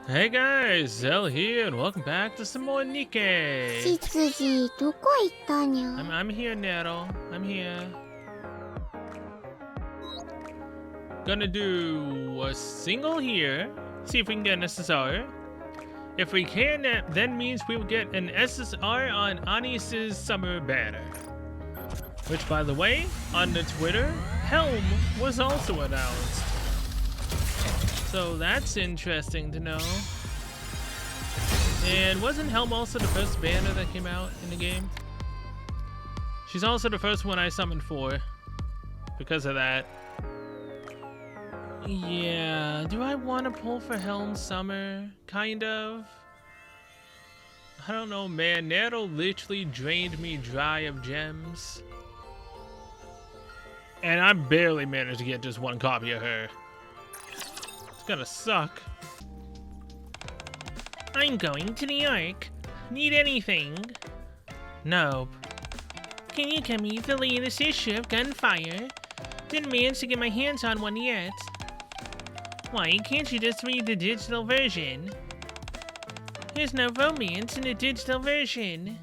Hey guys, Zell here, and welcome back to some more Nikke. 執事どこ行ったにゃ I'm here, Nero. I'm here. Gonna do a single here. See if we can get an SSR. If we can, that then means we will get an SSR on Anis's summer banner. Which, by the way, on the Twitter, Helm was also announced. So that's interesting to know. And wasn't Helm also the first banner that came out in the game? She's also the first one I summoned for. Because of that. Yeah, do I want to pull for Helm Summer? Kind of. I don't know, man. Nero literally drained me dry of gems. And I barely managed to get just one copy of her. It's gonna suck. I'm going to New York. Need anything? Nope. Can you get me the latest issue of Gunfire? Didn't manage to get my hands on one yet. Why can't you just read the digital version? There's no romance in the digital version.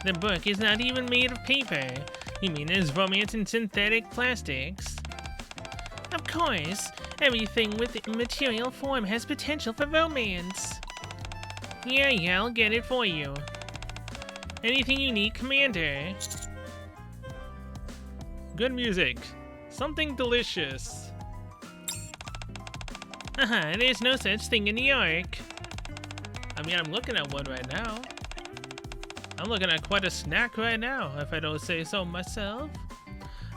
The book is not even made of paper. You mean there's romance in synthetic plastics? Of course, everything with material form has potential for romance. Yeah, I'll get it for you. Anything you need, Commander. Good music. Something delicious. There's no such thing in New York. I mean, I'm looking at one right now. I'm looking at quite a snack right now, if I don't say so myself.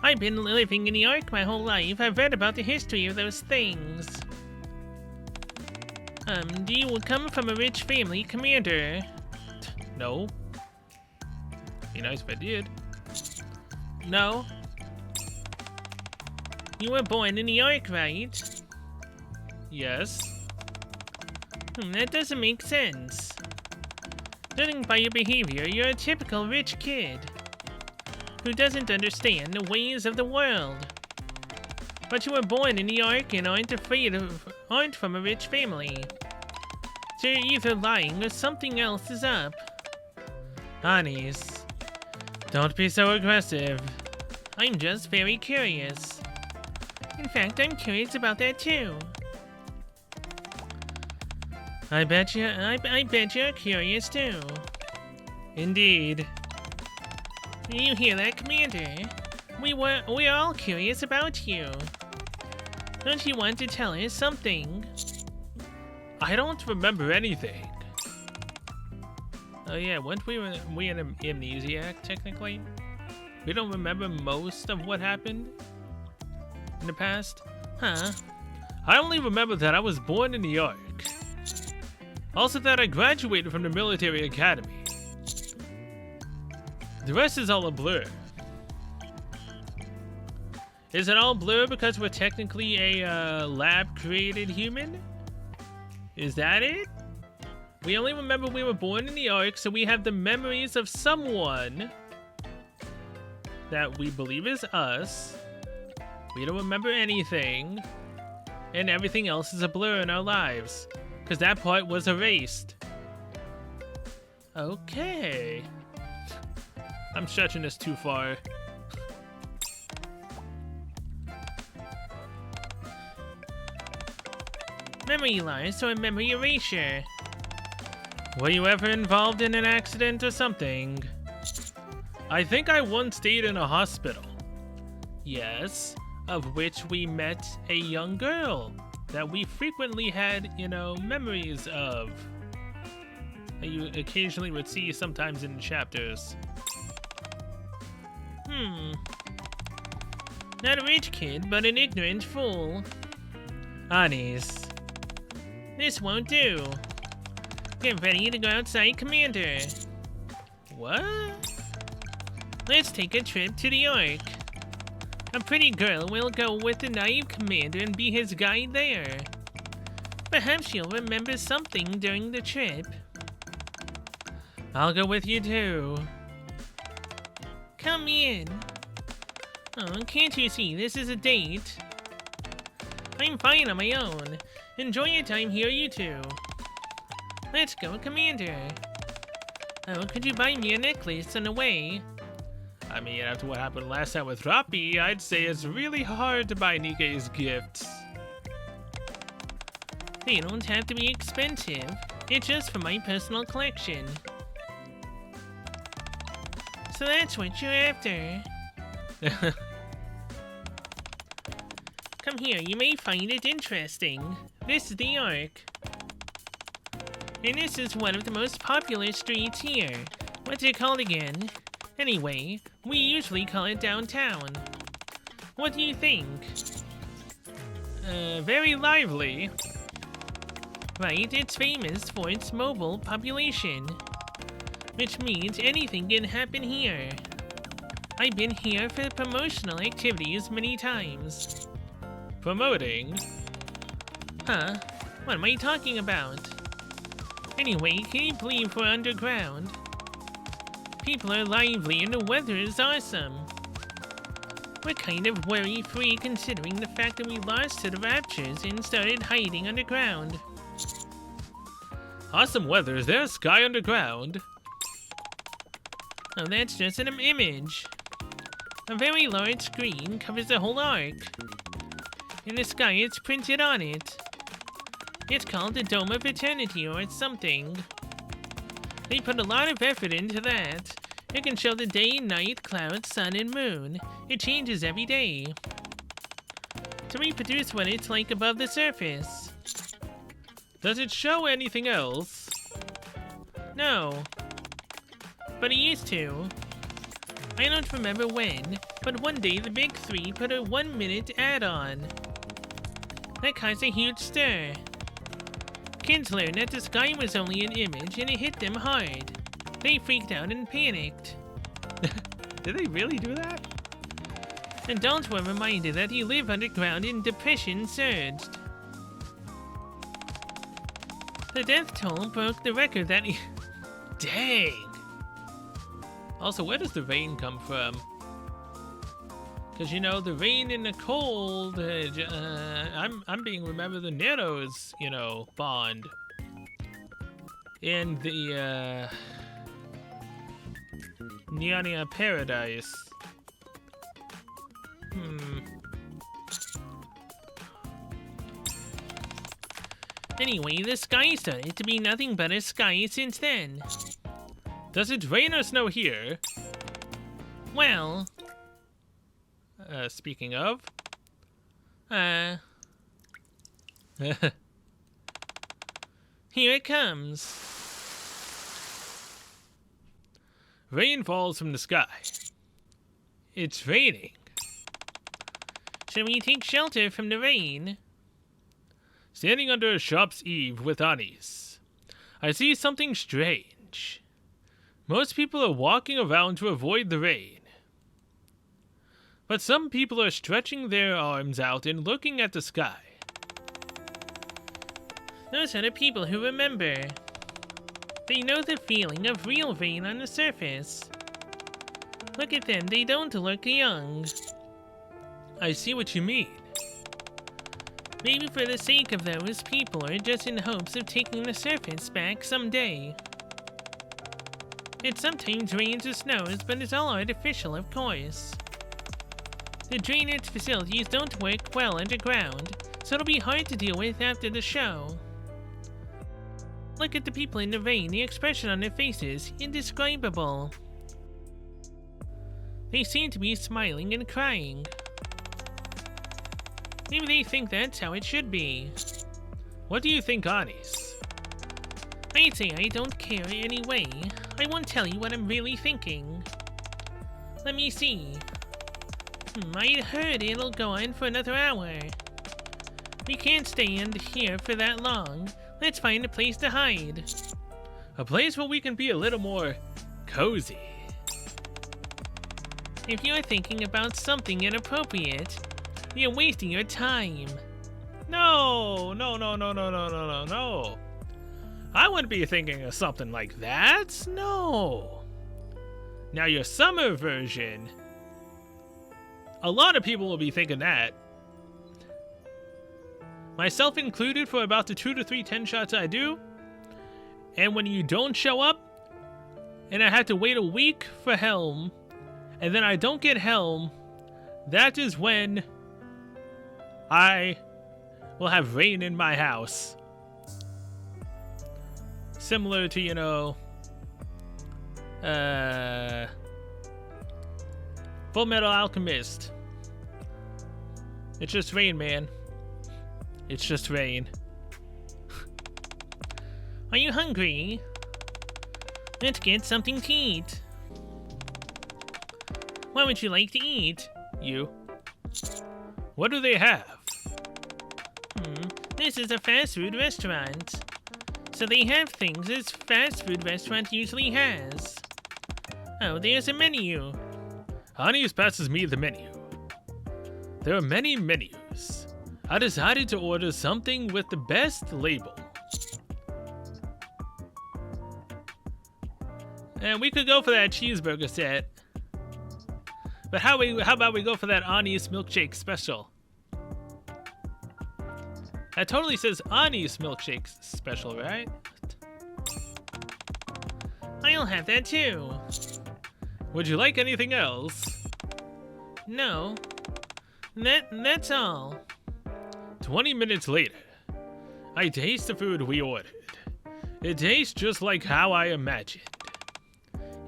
I've been living in New York my whole life. I've read about the history of those things. Do you come from a rich family, Commander? No. Be nice if I did. No. You were born in New York, right? Yes. That doesn't make sense. Judging by your behavior, you're a typical rich kid who doesn't understand the ways of the world. But you were born in New York and aren't from a rich family. So you're either lying or something else is up. Anis, don't be so aggressive. I'm just very curious. In fact, I'm curious about that too. I bet you're curious too. Indeed. You hear that, Commander? We're all curious about you. Don't you want to tell us something? I don't remember anything. Oh yeah, weren't we an amnesiac, technically? We don't remember most of what happened in the past? Huh? I only remember that I was born in New York. Also that I graduated from the military academy. The rest is all a blur. Is it all blur because we're technically a lab-created human? Is that it? We only remember we were born in New York, so we have the memories of someone that we believe is us. We don't remember anything. And everything else is a blur in our lives. Because that part was erased. Okay. I'm stretching this too far. Memory loss or memory erasure? Were you ever involved in an accident or something? I think I once stayed in a hospital. Yes, of which we met a young girl that we frequently had, memories of. That you occasionally would see sometimes in chapters. Not a rich kid, but an ignorant fool. Anis. This won't do. Get ready to go outside, Commander. What? Let's take a trip to New York. A pretty girl will go with the naive Commander and be his guide there. Perhaps she'll remember something during the trip. I'll go with you too. Come in. Oh, can't you see this is a date? I'm fine on my own. Enjoy your time here, you two. Let's go, Commander. Oh, could you buy me a necklace on the way? I mean, after what happened last time with Roppy, I'd say it's really hard to buy Nikke's gifts. They don't have to be expensive. It's just for my personal collection. So that's what you're after. Come here, you may find it interesting. This is the Ark. And this is one of the most popular streets here. What's it called again? Anyway, we usually call it downtown. What do you think? Very lively. Right, it's famous for its mobile population. Which means anything can happen here. I've been here for promotional activities many times. Promoting? Huh? What am I talking about? Anyway, can you believe we're underground? People are lively and the weather is awesome. We're kind of worry-free considering the fact that we lost to the raptures and started hiding underground. Awesome weather. Is there a sky underground? Oh, that's just an image. A very large screen covers the whole arc. In the sky, it's printed on it. It's called the Dome of Eternity or something. They put a lot of effort into that. It can show the day, night, clouds, sun, and moon. It changes every day. To reproduce what it's like above the surface. Does it show anything else? No. But it used to. I don't remember when, but one day the Big Three put a 1-minute ad on. That caused a huge stir. Kids learned that the sky was only an image and it hit them hard. They freaked out and panicked. Did they really do that? Adults were reminded that he lived underground and depression surged. The death toll broke the record that he... Dang! Also, where does the rain come from? Because, you know, the rain and the cold, I'm being remembered the Nero's, you know, bond. And the, Nyania Paradise. Anyway, the sky started to be nothing but a sky since then. Does it rain or snow here? Well... speaking of... Here it comes. Rain falls from the sky. It's raining. Shall we take shelter from the rain? Standing under a shop's eave with Anis, I see something strange. Most people are walking around to avoid the rain. But some people are stretching their arms out and looking at the sky. Those are the people who remember. They know the feeling of real rain on the surface. Look at them, they don't look young. I see what you mean. Maybe for the sake of those people or just in hopes of taking the surface back someday. It sometimes rains or snows, but it's all artificial, of course. The drainage facilities don't work well underground, so it'll be hard to deal with after the show. Look at the people in the rain, the expression on their faces, indescribable. They seem to be smiling and crying. Maybe they think that's how it should be. What do you think, Anis? I'd say I don't care anyway. I won't tell you what I'm really thinking. Let me see. I heard it'll go on for another hour. We can't stay in here for that long. Let's find a place to hide. A place where we can be a little more cozy. If you're thinking about something inappropriate, you're wasting your time. No. I wouldn't be thinking of something like that. No. Now your summer version. A lot of people will be thinking that. myself included, for about the 2 to 3 10 shots I do. And when you don't show up, and I have to wait a week for Helm, and then I don't get Helm, that is when I will have rain in my house. Similar to, you know, Full Metal Alchemist. It's just rain, man. It's just rain. Are you hungry? Let's get something to eat. What would you like to eat? You. What do they have? This is a fast food restaurant. So they have things as fast food restaurant usually has. Oh, there's a menu. Honey's passes me the menu. There are many menus. I decided to order something with the best label. And we could go for that cheeseburger set. But how about we go for that Ani's milkshake special? That totally says Ani's milkshake special, right? I'll have that too. Would you like anything else? No. That's all. 20 minutes later, I taste the food we ordered. It tastes just like how I imagined.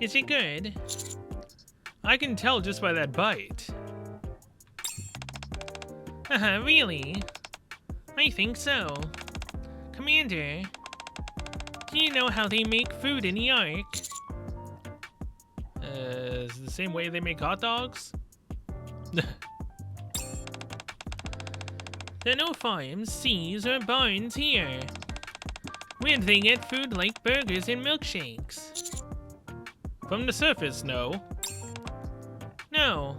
Is it good? I can tell just by that bite. Really? I think so. Commander, do you know how they make food in the Ark? Is it the same way they make hot dogs? There are no farms, seas, or barns here. Where'd they get food like burgers and milkshakes? From the surface, no. No.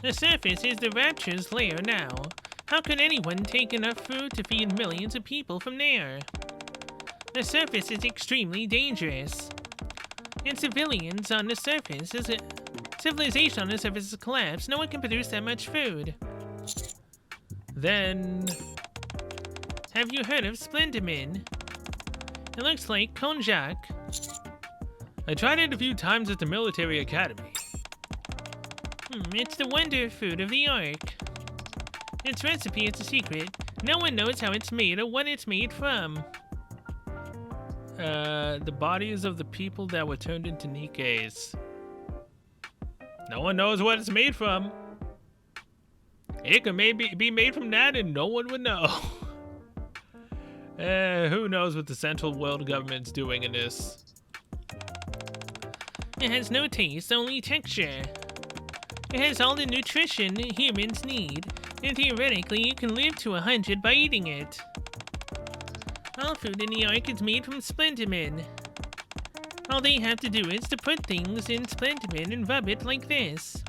The surface is the Rapture's lair now. How could anyone take enough food to feed millions of people from there? The surface is extremely dangerous. And civilization on the surface has collapsed. No one can produce that much food. Then... Have you heard of Splenderman? It looks like konjac. I tried it a few times at the military academy. It's the wonder food of the Ark. Its recipe is a secret. No one knows how it's made or what it's made from. The bodies of the people that were turned into Nikkes. No one knows what it's made from. It could maybe be made from that and no one would know. Who knows what the Central World Government's doing in this. It has no taste, only texture. It has all the nutrition humans need, and theoretically you can live to 100 by eating it. All food in the Ark is made from Splenderman. All they have to do is to put things in Splenderman and rub it like this.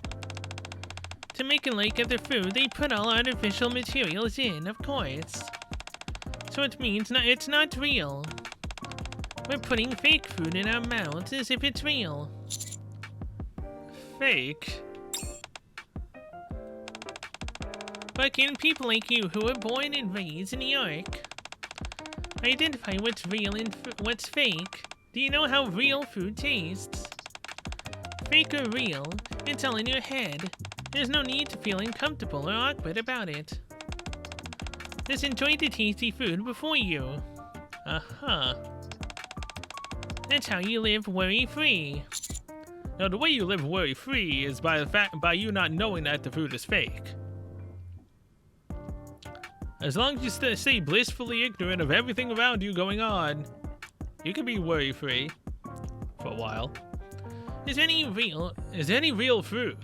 To make it like other food, they put all artificial materials in, of course. So it means it's not real. We're putting fake food in our mouths as if it's real. Fake? But can people like you who were born and raised in the Ark identify what's real and what's fake? Do you know how real food tastes? Fake or real, it's all in your head. There's no need to feel uncomfortable or awkward about it. Just enjoy the tasty food before you. That's how you live worry-free. Now, the way you live worry-free is by you not knowing that the food is fake. As long as you stay blissfully ignorant of everything around you going on, you can be worry-free for a while. Is any real food?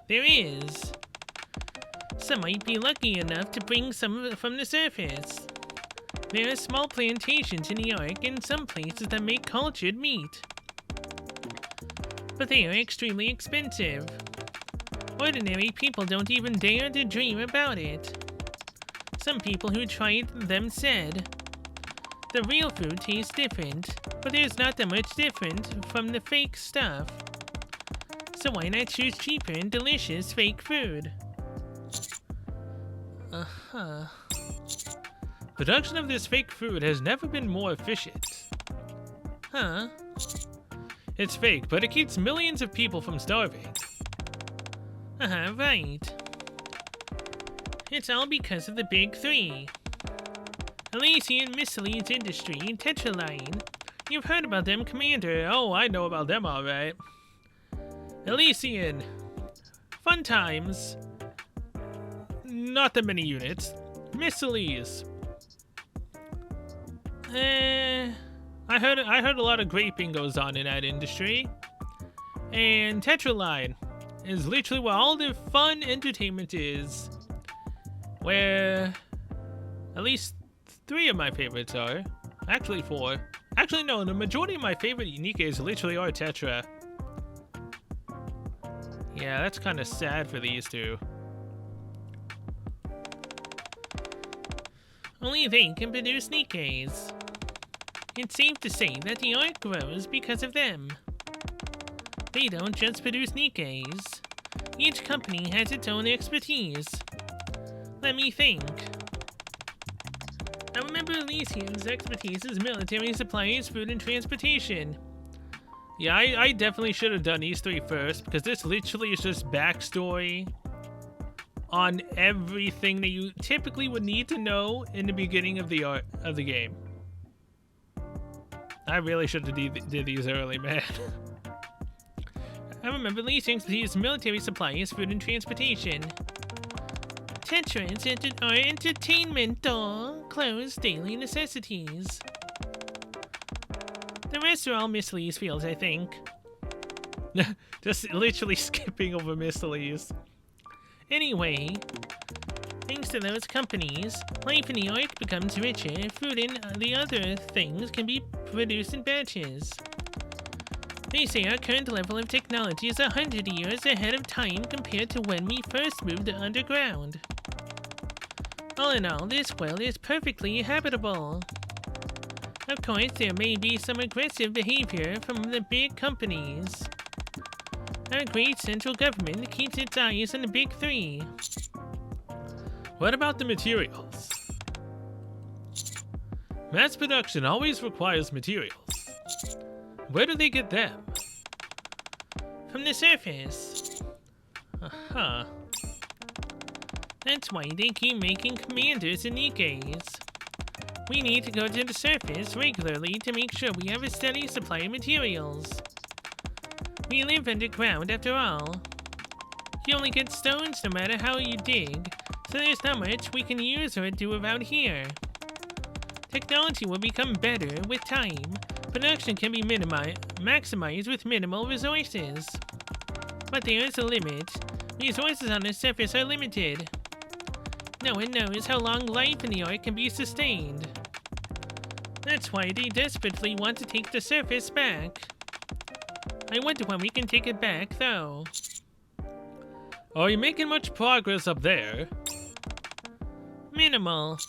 There is. Some might be lucky enough to bring some from the surface. There are small plantations in the Ark and some places that make cultured meat. But they are extremely expensive. Ordinary people don't even dare to dream about it. Some people who tried them said, the real food tastes different, but there's not that much different from the fake stuff. So why not choose cheaper and delicious fake food? Uh-huh. Production of this fake food has never been more efficient. Huh? It's fake, but it keeps millions of people from starving. Uh-huh, right. It's all because of the big three. Elysian Miscellaneous Industry and Tetraline. You've heard about them, Commander. Oh, I know about them alright. Elysian. Fun times. Not that many units. Missiles. I heard a lot of graping goes on in that industry. And Tetraline is literally where all the fun entertainment is. Where at least 3 of my favorites are. Actually 4. Actually no, the majority of my favorite Nikkes literally are Tetra. Yeah, that's kind of sad for these two. Only they can produce Nikkes. It's safe to say that the art grows because of them. They don't just produce Nikkes. Each company has its own expertise. Let me think. I remember Elysium's expertise is military supplies, food, and transportation. Yeah, I definitely should have done these 3 first, because this literally is just backstory on everything that you typically would need to know in the beginning of the game. I really should have did these early, man. I remember Elysium's expertise is military supplies, food, and transportation. Tetra's are entertainment, clothes, daily necessities. The rest are all miscellaneous fields, I think. Just literally skipping over miscellaneous. Anyway, thanks to those companies, life in New York becomes richer, food and the other things can be produced in batches. They say our current level of technology is 100 years ahead of time compared to when we first moved underground. All in all, this world is perfectly habitable. Of course, there may be some aggressive behavior from the big companies. Our great central government keeps its eyes on the big three. What about the materials? Mass production always requires materials. Where do they get them? From the surface. Uh-huh. That's why they keep making commanders and Nikkes. We need to go to the surface regularly to make sure we have a steady supply of materials. We live underground after all. You only get stones no matter how you dig, so there's not much we can use or do about here. Technology will become better with time. Production can be maximized with minimal resources. But there is a limit. Resources on the surface are limited. No one knows how long life in the Ark can be sustained. That's why they desperately want to take the surface back. I wonder when we can take it back, though. Are you making much progress up there? Minimal.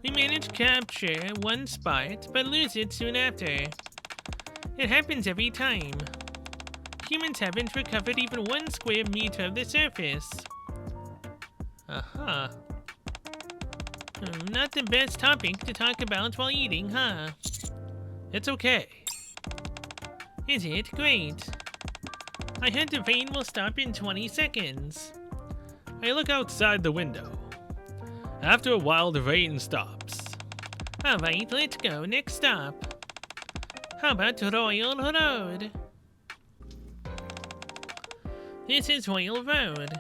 We manage to capture one spot, but lose it soon after. It happens every time. Humans haven't recovered even 1 square meter of the surface. Uh-huh. Not the best topic to talk about while eating, huh? It's okay. Is it? Great. I heard the rain will stop in 20 seconds. I look outside the window. After a while, the rain stops. Alright, let's go. Next stop. How about Royal Road? This is Royal Road.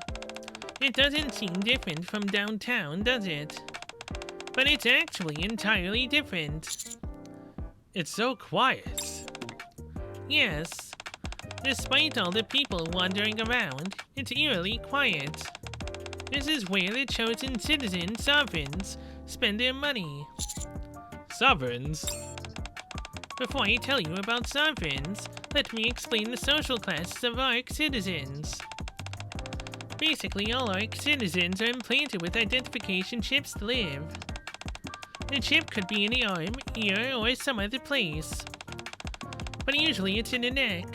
It doesn't seem different from downtown, does it? But it's actually entirely different. It's so quiet. Yes. Despite all the people wandering around, it's eerily quiet. This is where the chosen citizens, sovereigns, spend their money. Sovereigns? Before I tell you about sovereigns, let me explain the social classes of Ark citizens. Basically, all Ark citizens are implanted with identification chips to live. The chip could be in the arm, ear, or some other place. But usually it's in the neck.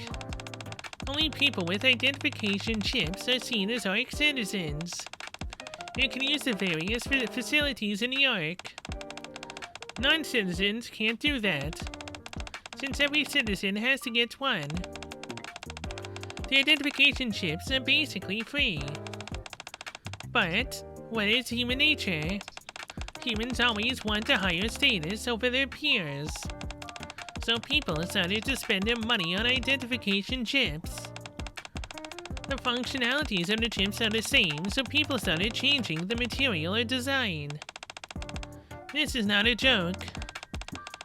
Only people with identification chips are seen as Ark citizens. They can use the various facilities in the Ark. Non-citizens can't do that, since every citizen has to get one. The identification chips are basically free. But what is human nature? Humans always want a higher status over their peers. So people started to spend their money on identification chips. The functionalities of the chips are the same, so people started changing the material or design. This is not a joke.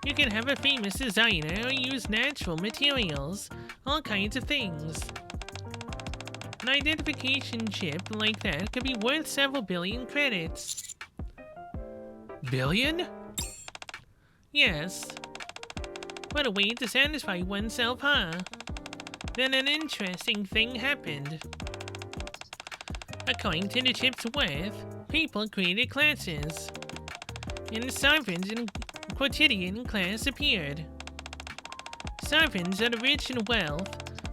You can have a famous designer or use natural materials, all kinds of things. An identification chip like that could be worth several billion credits. Billion? Yes. What a way to satisfy oneself, huh? Then an interesting thing happened. According to the chip's worth, people created classes. And sovereigns and quotidian class appeared. Sovereigns are the rich in wealth,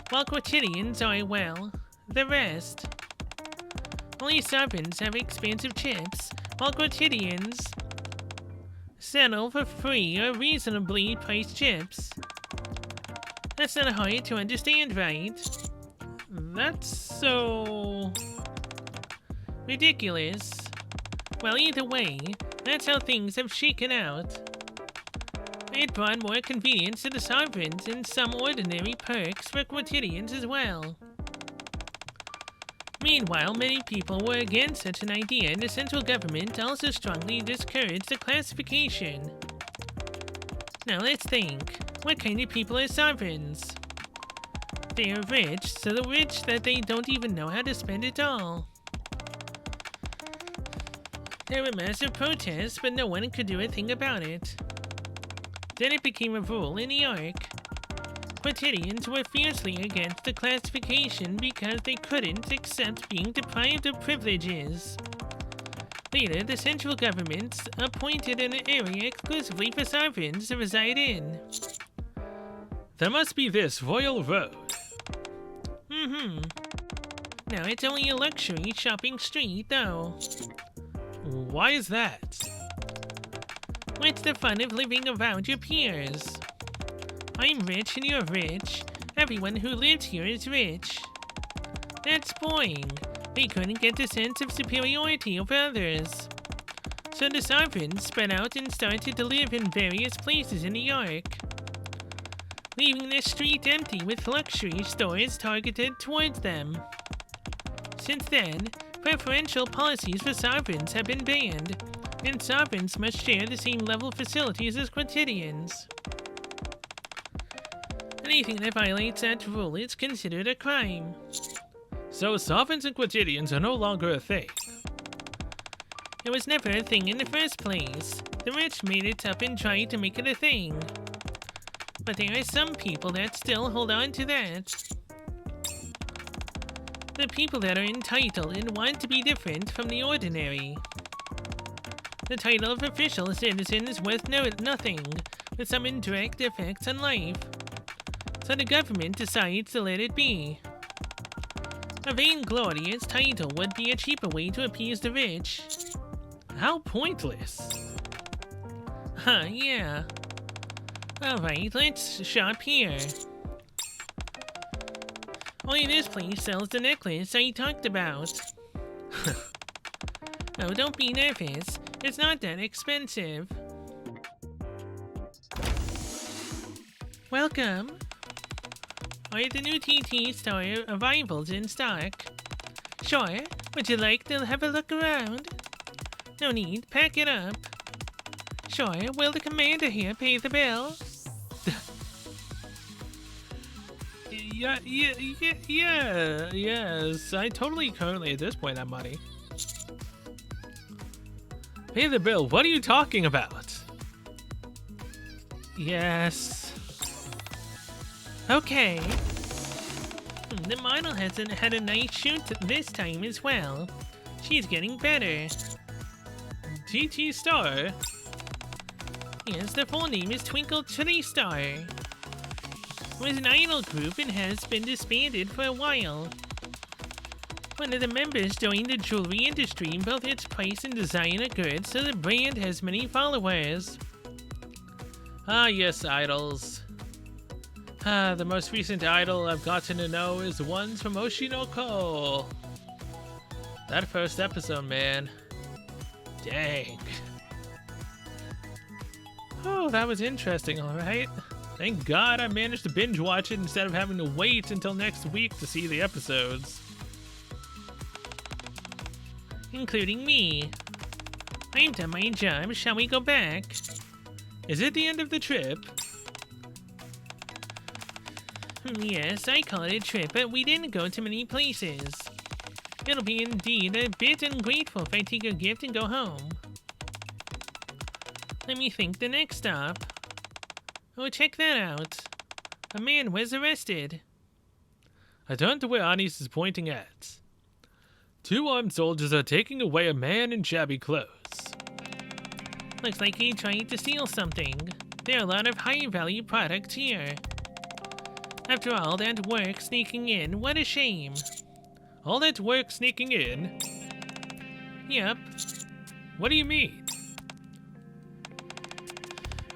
while quotidians are, well, the rest. Only sovereigns have expensive chips, while quotidians settle for free or reasonably priced chips. That's not hard to understand, right? That's so... ridiculous. Well, either way, that's how things have shaken out. It brought more convenience to the sovereigns and some ordinary perks for quotidians as well. Meanwhile, many people were against such an idea, and the central government also strongly discouraged the classification. Now let's think. What kind of people are sovereigns? They are rich, so rich that they don't even know how to spend it all. There were massive protests, but no one could do a thing about it. Then it became a rule in the Ark. Quotidians were fiercely against the classification because they couldn't accept being deprived of privileges. Later, the central government appointed an area exclusively for sovereigns to reside in. There must be this Royal Road. Now it's only a luxury shopping street, though. Why is that? What's the fun of living around your peers? I'm rich and you're rich. Everyone who lives here is rich. That's boring. They couldn't get the sense of superiority over others. So the sovereigns spread out and started to live in various places in the Ark, leaving the street empty with luxury stores targeted towards them. Since then, preferential policies for sovereigns have been banned, and sovereigns must share the same level of facilities as quotidians. Anything that violates that rule is considered a crime. So sovereigns and quotidians are no longer a thing. It was never a thing in the first place. The rich made it up and tried to make it a thing. But there are some people that still hold on to that. The people that are entitled and want to be different from the ordinary. The title of official citizen is worth nothing, with some indirect effects on life. So the government decides to let it be. A vainglorious title would be a cheaper way to appease the rich. How pointless. Yeah. Alright, let's shop here. Only this place sells the necklace I talked about. Oh, don't be nervous. It's not that expensive. Welcome. Are the new TT Star arrivals in stock? Sure. Would you like to have a look around? No need. Pack it up. Sure. Will the commander here pay the bill? Yes. I totally currently at this point have money. Pay the bill. What are you talking about? Yes. Okay. The model hasn't had a nice shoot this time as well. She's getting better. TT Star? Yes, the full name is Twinkle Tree Star. was an idol group and has been disbanded for a while. One of the members joined the jewelry industry, both its price and design are good, so the brand has many followers. Ah, yes, idols. The most recent idol I've gotten to know is the ones from Oshinoko. That first episode, man. Dang. Oh, that was interesting, alright. Thank God I managed to binge watch it instead of having to wait until next week to see the episodes. Including me. I've done my job, shall we go back? Is it the end of the trip? Yes, I call it a trip, but we didn't go to many places. It'll be indeed a bit ungrateful if I take your gift and go home. Let me think the next stop. Oh, check that out. A man was arrested. I turn to where Anis is pointing at. 2 armed soldiers are taking away a man in shabby clothes. Looks like he tried to steal something. There are a lot of high-value products here. After all that work sneaking in, what a shame. All that work sneaking in? Yep. What do you mean?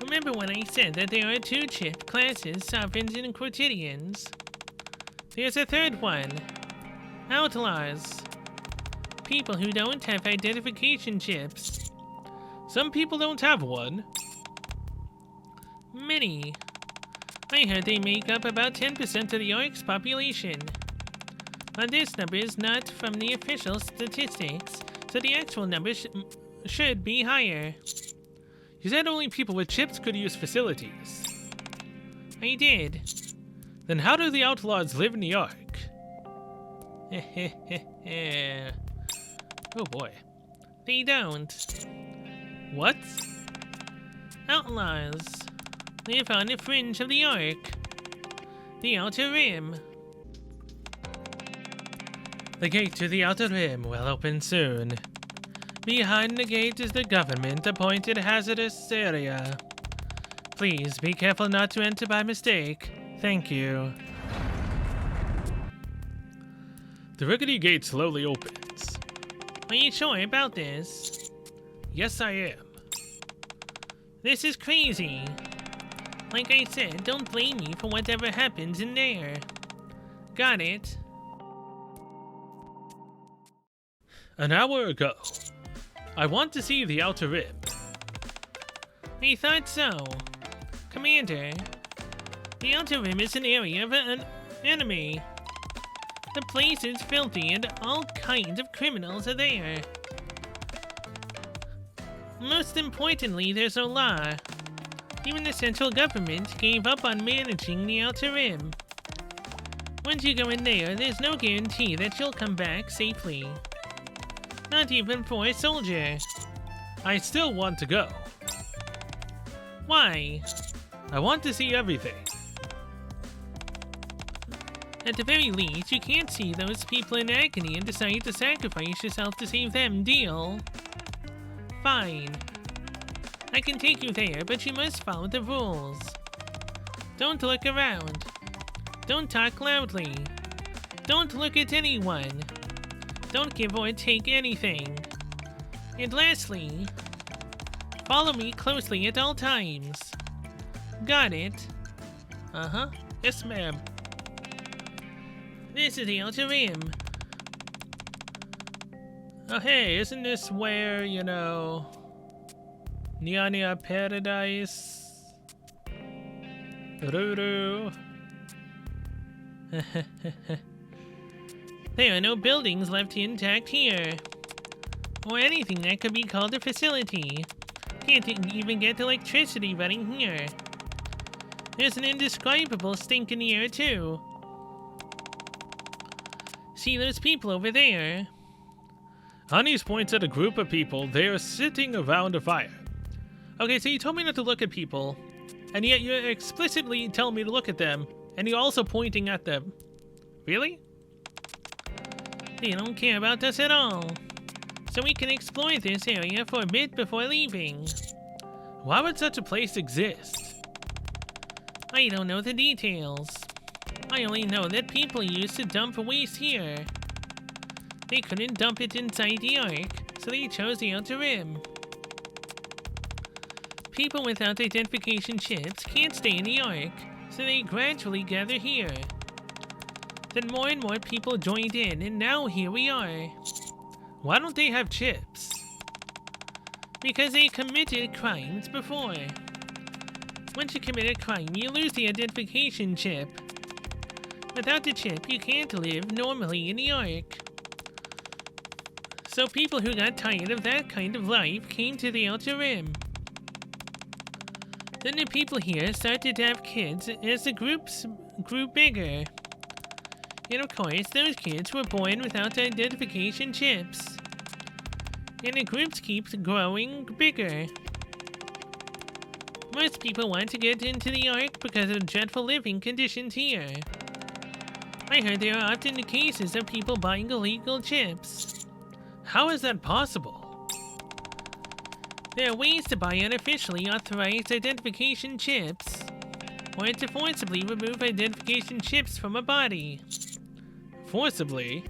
Remember when I said that there are 2 chip classes, sovereigns and quotidians? There's a 3rd one. Outlaws. People who don't have identification chips. Some people don't have one. Many. I heard they make up about 10% of the Ark's population. But this number is not from the official statistics, so the actual number should be higher. You said only people with chips could use facilities. I did. Then how do the outlaws live in the Ark? Oh boy. They don't. What? Outlaws live on the fringe of the Ark. The Outer Rim. The gate to the Outer Rim will open soon. Behind the gate is the government-appointed hazardous area. Please be careful not to enter by mistake. Thank you. The rickety gate slowly opens. Are you sure about this? Yes, I am. This is crazy. Like I said, don't blame me for whatever happens in there. Got it? An hour ago. I want to see the Outer Rim. I thought so. Commander, the Outer Rim is an area of an enemy. The place is filthy and all kinds of criminals are there. Most importantly, there's no law. Even the central government gave up on managing the Outer Rim. Once you go in there, there's no guarantee that you'll come back safely. Not even for a soldier. I still want to go. Why? I want to see everything. At the very least, you can't see those people in agony and decide to sacrifice yourself to save them, deal? Fine. I can take you there, but you must follow the rules. Don't look around. Don't talk loudly. Don't look at anyone. Don't give or take anything. And lastly, follow me closely at all times. Got it? Uh-huh. Yes, ma'am. This is the Outer Rim. Oh, hey, isn't this where, you know, Nya Paradise? Ruru. There are no buildings left intact here. Or anything that could be called a facility. Can't even get electricity running here. There's an indescribable stink in the air, too. See those people over there? Anis points at a group of people. They are sitting around a fire. Okay, so you told me not to look at people, and yet you explicitly tell me to look at them, and you're also pointing at them. Really? They don't care about us at all. So we can explore this area for a bit before leaving. Why would such a place exist? I don't know the details. I only know that people used to dump waste here. They couldn't dump it inside the Ark, so they chose the Outer Rim. People without identification chips can't stay in the Ark, so they gradually gather here. Then more and more people joined in, and now here we are. Why don't they have chips? Because they committed crimes before. Once you commit a crime, you lose the identification chip. Without the chip, you can't live normally in the Ark. So people who got tired of that kind of life came to the Outer Rim. Then the people here started to have kids as the groups grew bigger. And of course, those kids were born without identification chips. And the groups keep growing bigger. Most people want to get into the Ark because of dreadful living conditions here. I heard there are often cases of people buying illegal chips. How is that possible? There are ways to buy unofficially authorized identification chips, or to forcibly remove identification chips from a body. Forcibly?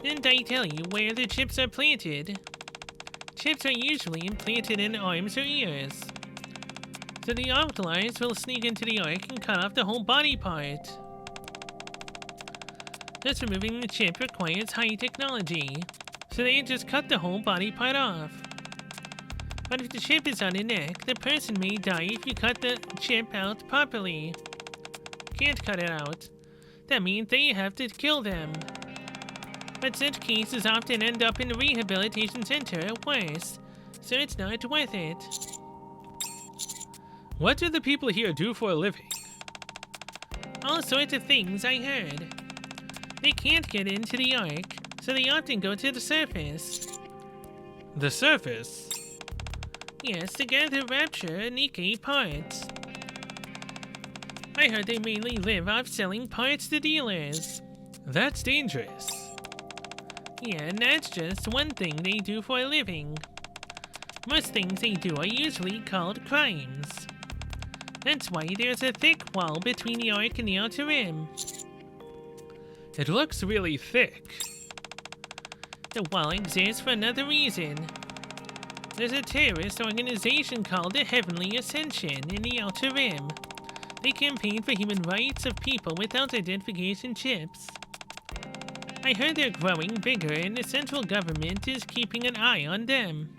Didn't I tell you where the chips are planted? Chips are usually implanted in arms or ears. So the outliers will sneak into the Ark and cut off the whole body part. Thus removing the chip requires high technology, so they just cut the whole body part off. But if the chip is on the neck, the person may die if you cut the chip out properly. Can't cut it out. That means they have to kill them. But such cases often end up in a rehabilitation center or worse, so it's not worth it. What do the people here do for a living? All sorts of things, I heard. They can't get into the Ark, so they often go to the surface. The surface? Yes, to gather rapture Nikke parts. I heard they mainly live off selling parts to dealers. That's dangerous. Yeah, and that's just one thing they do for a living. Most things they do are usually called crimes. That's why there's a thick wall between the Ark and the Outer Rim. It looks really thick. The wall exists for another reason. There's a terrorist organization called the Heavenly Ascension in the Outer Rim. They campaign for human rights of people without identification chips. I heard they're growing bigger and the central government is keeping an eye on them.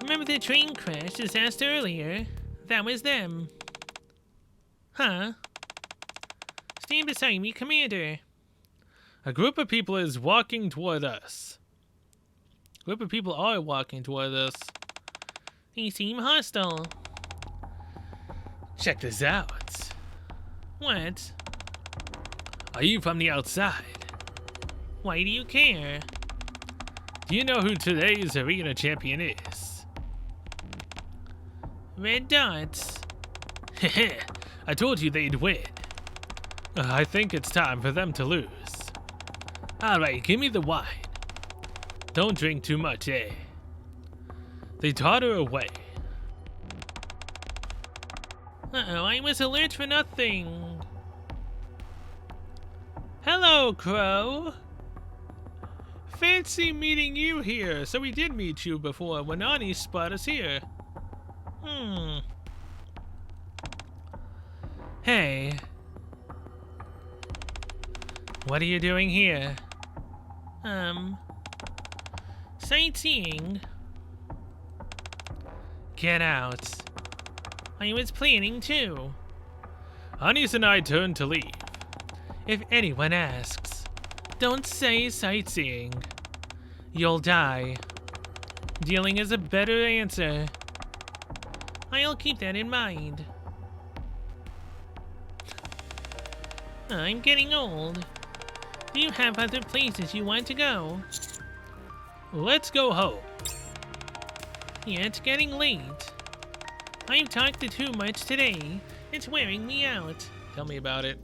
Remember the train crash disaster earlier? That was them. Huh? Stand beside me, Commander. A group of people is walking toward us. A group of people are walking toward us. They seem hostile. Check this out. What? Are you from the outside? Why do you care? Do you know who today's arena champion is? Red dots. Heh, I told you they'd win. I think it's time for them to lose. Alright, give me the wine. Don't drink too much, eh? They totter away. Uh-oh, I was alert for nothing. Hello, Crow. Fancy meeting you here. So we did meet you before when Ani spot us here. Hey. What are you doing here? Sightseeing. Get out. I was planning to. Anis and I turned to leave. If anyone asks, don't say sightseeing. You'll die. Dealing is a better answer. I'll keep that in mind. I'm getting old. Do you have other places you want to go? Let's go home. Yeah, it's getting late. I've talked too much today. It's wearing me out. Tell me about it.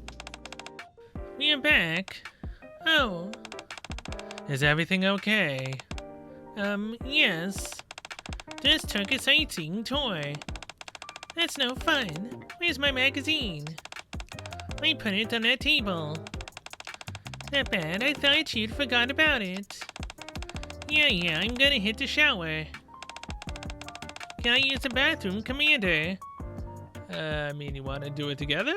We are back. Oh. Is everything okay? Yes. Just took a sightseeing tour. That's no fun. Where's my magazine? I put it on that table. Not bad, I thought you'd forgot about it. Yeah, I'm gonna hit the shower. Can I use the bathroom, Commander? You want to do it together?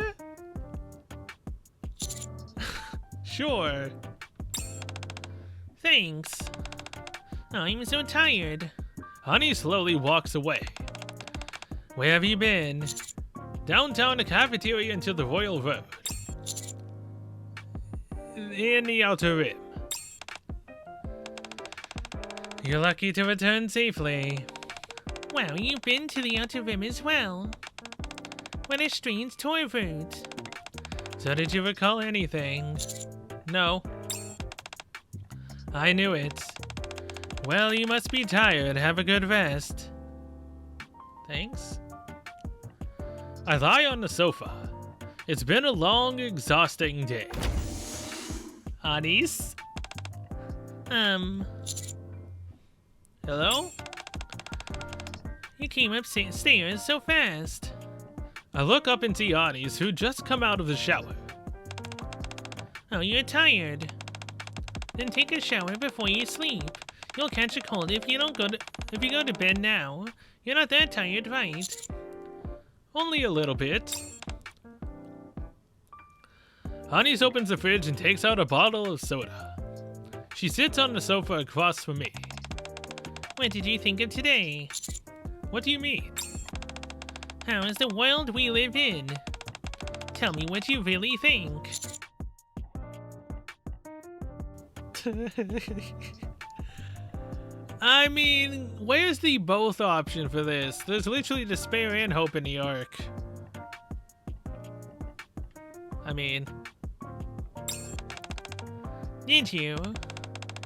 Sure. Thanks. Oh, I'm so tired. Honey slowly walks away. Where have you been? Downtown the cafeteria until the Royal Road. In the Outer Rim. You're lucky to return safely. Wow, you've been to the Outer Rim as well. What a strange tour route. So did you recall anything? No. I knew it. Well, you must be tired. Have a good rest. Thanks. I lie on the sofa. It's been a long, exhausting day. Anis? Hello? You came upstairs so fast. I look up and see Anis, who just come out of the shower. Oh, you're tired. Then take a shower before you sleep. You'll catch a cold if you go to bed now. You're not that tired, right? Only a little bit. Anis opens the fridge and takes out a bottle of soda. She sits on the sofa across from me. What did you think of today? What do you mean? How is the world we live in? Tell me what you really think. Where's the both option for this? There's literally despair and hope in the arc. Did you?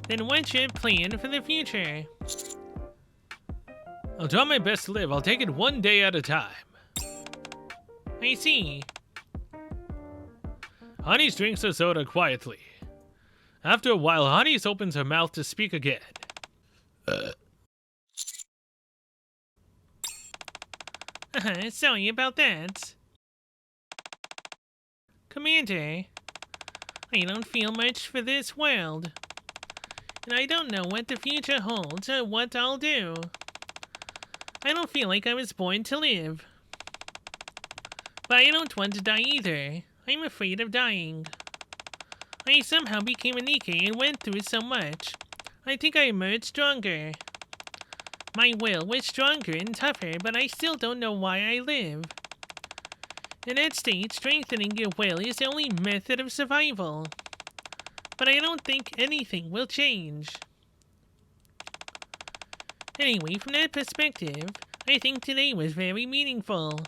Then what's your plan for the future? I'll try my best to live. I'll take it one day at a time. I see. Anis drinks her soda quietly. After a while, Anis opens her mouth to speak again. Sorry about that. Commander, I don't feel much for this world. And I don't know what the future holds or what I'll do. I don't feel like I was born to live. But I don't want to die either. I'm afraid of dying. I somehow became a Nikke and went through so much. I think I emerged stronger. My will was stronger and tougher, but I still don't know why I live. In that state, strengthening your will is the only method of survival. But I don't think anything will change. Anyway, from that perspective, I think today was very meaningful.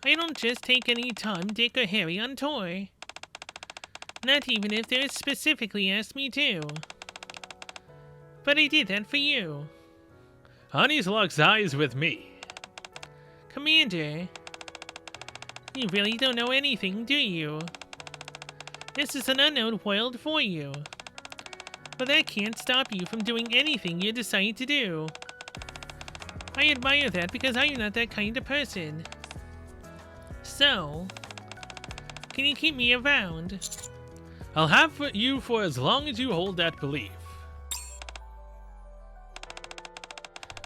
I don't just take any Tom, Dick, or Harry on tour. Not even if they're specifically asked me to. But I did that for you. Anis locks eyes with me. Commander, you really don't know anything, do you? This is an unknown world for you. But that can't stop you from doing anything you decide to do. I admire that because I am not that kind of person. So, can you keep me around? I'll have you for as long as you hold that belief.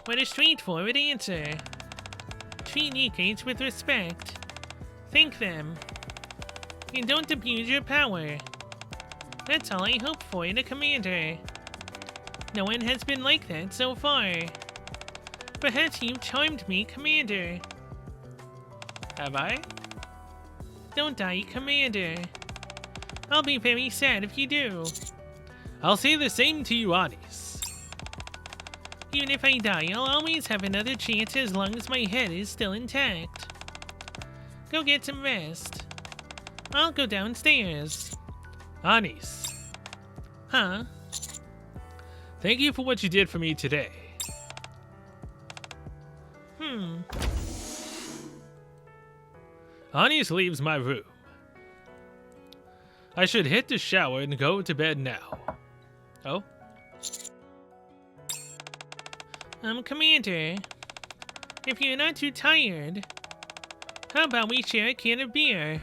What a straightforward answer. Treat Nikkes with respect. Thank them. And don't abuse your power. That's all I hope for in a commander. No one has been like that so far. Perhaps you've charmed me, Commander. Have I? Don't die, Commander. I'll be very sad if you do. I'll say the same to you, Anis. Even if I die, I'll always have another chance as long as my head is still intact. Go get some rest. I'll go downstairs. Anis. Huh? Thank you for what you did for me today. Anis leaves my room. I should hit the shower and go to bed now. Oh? Commander, if you're not too tired, How about we share a can of beer?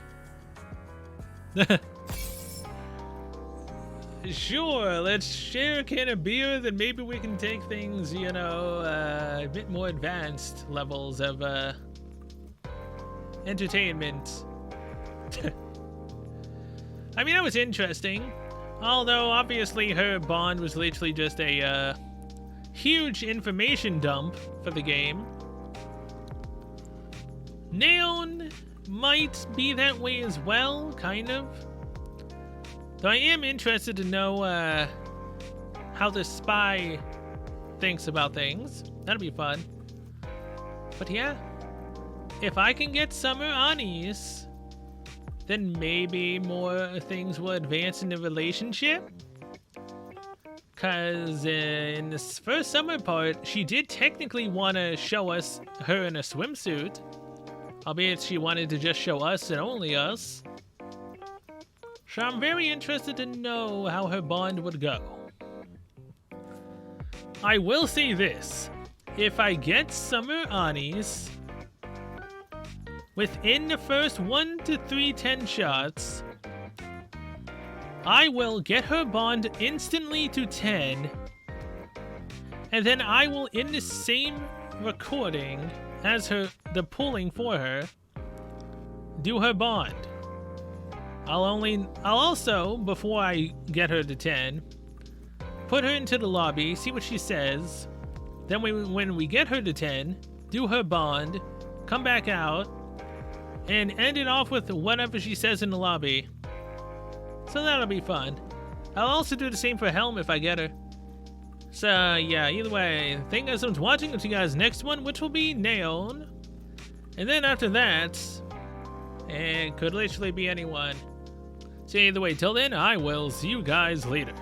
Sure, let's share a can of beer, then maybe we can take things, you know, a bit more advanced levels of entertainment. I mean, that was interesting. Although, obviously, her bond was literally just a huge information dump for the game. Neon might be that way as well, kind of. Though I am interested to know how the spy thinks about things. That'll be fun. But yeah, if I can get Summer Anis, then maybe more things will advance in the relationship. Cause in this first summer part, she did technically want to show us her in a swimsuit. Albeit she wanted to just show us and only us. So I'm very interested to know how her bond would go. I will say this. If I get Summer Anis within the first 1 to 3 10 shots, I will get her bond instantly to 10, and then I will, in the same recording as the pulling for her, do her bond. I'll also, before I get her to 10, put her into the lobby, see what she says. Then when we get her to 10, do her bond, come back out, and end it off with whatever she says in the lobby. So that'll be fun. I'll also do the same for Helm if I get her. So yeah, either way, thank you guys so much for watching. I'll see you guys next one, which will be Neon. And then after that, it could literally be anyone. So either way, till then, I will see you guys later.